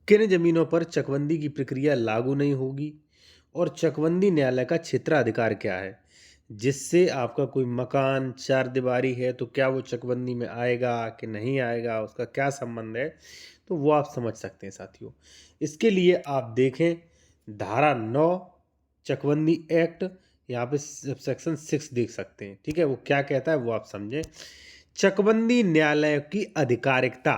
किन जमीनों पर चकबंदी की प्रक्रिया लागू नहीं होगी और चकबंदी न्यायालय का क्षेत्राधिकार क्या है, जिससे आपका कोई मकान चार दीवारी है तो क्या वो चकबंदी में आएगा कि नहीं आएगा, उसका क्या संबंध है, तो वो आप समझ सकते हैं साथियों। इसके लिए आप देखें धारा 9 चकबंदी एक्ट, यहाँ पे सेक्शन 6 देख सकते हैं। ठीक है, वो क्या कहता है वो आप समझें। चकबंदी न्यायालय की अधिकारिकता,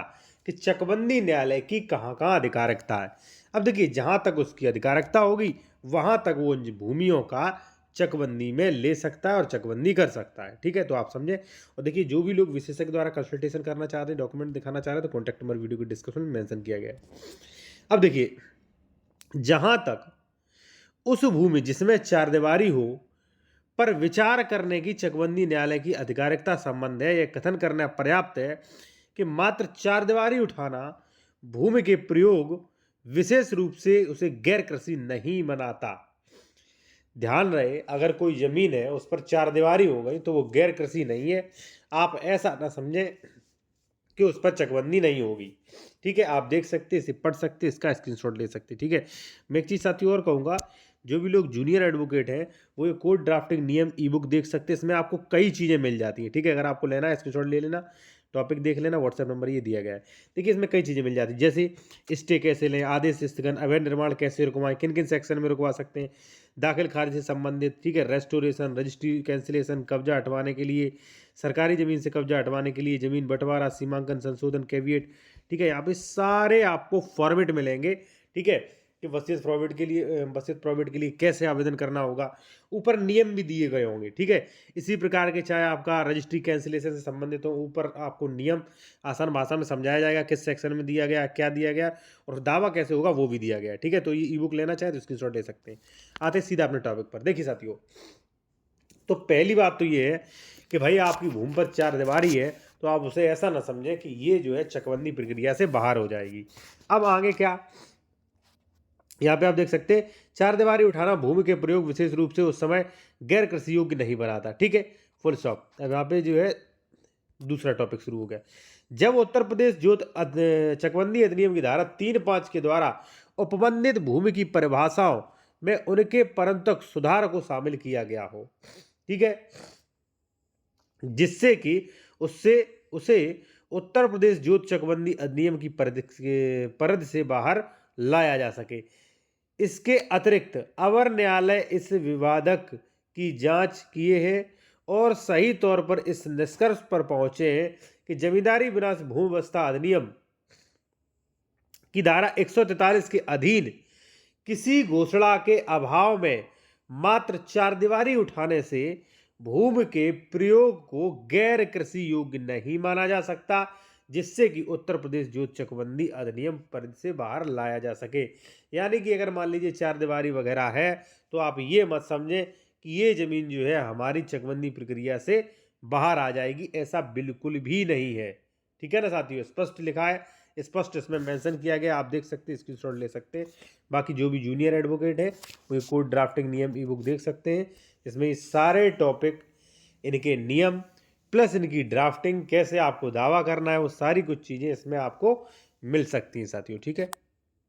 कि चकबंदी न्यायालय की कहाँ-कहाँ अधिकारिकता है। अब देखिए जहाँ तक उसकी अधिकारिकता होगी वहाँ तक वो उन भूमियों का चकबंदी में ले सकता है और चकबंदी कर सकता है। ठीक है, तो आप समझे। और देखिए जो भी लोग विशेषज्ञ द्वारा कंसल्टेशन करना चाहते हैं, डॉक्यूमेंट दिखाना चाह रहे हैं, तो कॉन्टैक्ट नंबर वीडियो के डिस्क्रिप्शन में मेंशन किया गया है। अब देखिए जहाँ तक उस भूमि जिसमें चारदीवारी हो पर विचार करने की चकबंदी न्यायालय की आधिकारिकता संबंध है, यह कथन करना पर्याप्त है कि मात्र चारदीवारी उठाना भूमि के प्रयोग विशेष रूप से उसे गैर कृषि नहीं बनाता। ध्यान रहे, अगर कोई जमीन है उस पर चारदीवारी हो गई तो वो गैर कृषि नहीं है। आप ऐसा ना समझें कि उस पर चकबंदी नहीं होगी। ठीक है, आप देख सकते हैं, इसे पढ़ सकते हैं, इसका स्क्रीनशॉट ले सकते हैं। ठीक है, मैं एक चीज़ साथियों और कहूँगा, जो भी लोग जूनियर एडवोकेट हैं वो ये कोर्ट ड्राफ्टिंग नियम ई बुक देख सकते हैं। इसमें आपको कई चीज़ें मिल जाती हैं। ठीक है, अगर आपको लेना है स्क्रीनशॉट ले लेना, टॉपिक देख लेना, व्हाट्सएप नंबर ये दिया गया है। देखिए इसमें कई चीज़ें मिल जाती हैं, जैसे स्टे कैसे लें, आदेश स्थगन, अवैध निर्माण कैसे रुकवाएं, किन किन सेक्शन में रुकवा सकते हैं, दाखिल खारिज से संबंधित। ठीक है, रेस्टोरेशन, रजिस्ट्री कैंसिलेशन, कब्जा हटवाने के लिए, सरकारी ज़मीन से कब्जा हटवाने के लिए, ज़मीन बंटवारा, सीमांकन संशोधन, कैविएट। ठीक है, यहाँ पे सारे आपको फॉर्मेट मिलेंगे। ठीक है, कि वसीयत प्रॉविट के लिए वसीयत प्रॉविट के लिए कैसे आवेदन करना होगा, ऊपर नियम भी दिए गए होंगे। ठीक है, इसी प्रकार के चाहे आपका रजिस्ट्री कैंसिलेशन से संबंधित हो, ऊपर आपको नियम आसान भाषा में समझाया जाएगा, किस सेक्शन में दिया गया, क्या दिया गया और दावा कैसे होगा वो भी दिया गया है। ठीक है, तो ये ई बुक लेना चाहे तो स्क्रीनशॉट ले सकते हैं। आते हैं सीधा अपने टॉपिक पर। देखिए साथियों, तो पहली बात तो ये है कि भाई आपकी भूमि पर चारदीवारी है तो आप उसे ऐसा ना समझें कि ये जो है चकबंदी प्रक्रिया से बाहर हो जाएगी। अब आगे क्या, यहाँ पे आप देख सकते हैं, चारदीवारी उठाना भूमि के प्रयोग विशेष रूप से उस समय गैर कृषि योग्य नहीं बनाता। ठीक है, फुल स्टॉप। अब यहाँ पे जो है दूसरा टॉपिक शुरू हो गया। जब उत्तर प्रदेश चकबंदी अधिनियम की धारा 3(5) के द्वारा उपबंधित भूमि की परिभाषाओं में उनके परंतक सुधार को शामिल किया गया हो। ठीक है, जिससे कि उससे उसे उत्तर प्रदेश जोत चकबंदी अधिनियम की परिधि से बाहर लाया जा सके। इसके अतिरिक्त अवर न्यायालय इस विवादक की जांच किए हैं और सही तौर पर इस निष्कर्ष पर पहुंचे हैं कि जमींदारी विनाश भूमि व्यवस्था अधिनियम की धारा 143 के अधीन किसी घोषणा के अभाव में मात्र चारदीवारी उठाने से भूमि के प्रयोग को गैर कृषि योग्य नहीं माना जा सकता, जिससे कि उत्तर प्रदेश जोत चकबंदी अधिनियम परिधि से बाहर लाया जा सके। यानी कि अगर मान लीजिए चारदीवारी वगैरह है तो आप ये मत समझें कि ये जमीन जो है हमारी चकबंदी प्रक्रिया से बाहर आ जाएगी, ऐसा बिल्कुल भी नहीं है। ठीक है ना साथियों, स्पष्ट लिखा है, स्पष्ट इसमें मेंशन किया गया, आप देख सकते हैं, स्क्रीनशॉट ले सकते हैं। बाकी जो भी जूनियर एडवोकेट है वो ये कोर्ट ड्राफ्टिंग नियम ई बुक देख सकते हैं। इसमें ये सारे टॉपिक, इनके नियम प्लस इनकी ड्राफ्टिंग, कैसे आपको दावा करना है, वो सारी कुछ चीज़ें इसमें आपको मिल सकती हैं साथियों। ठीक है।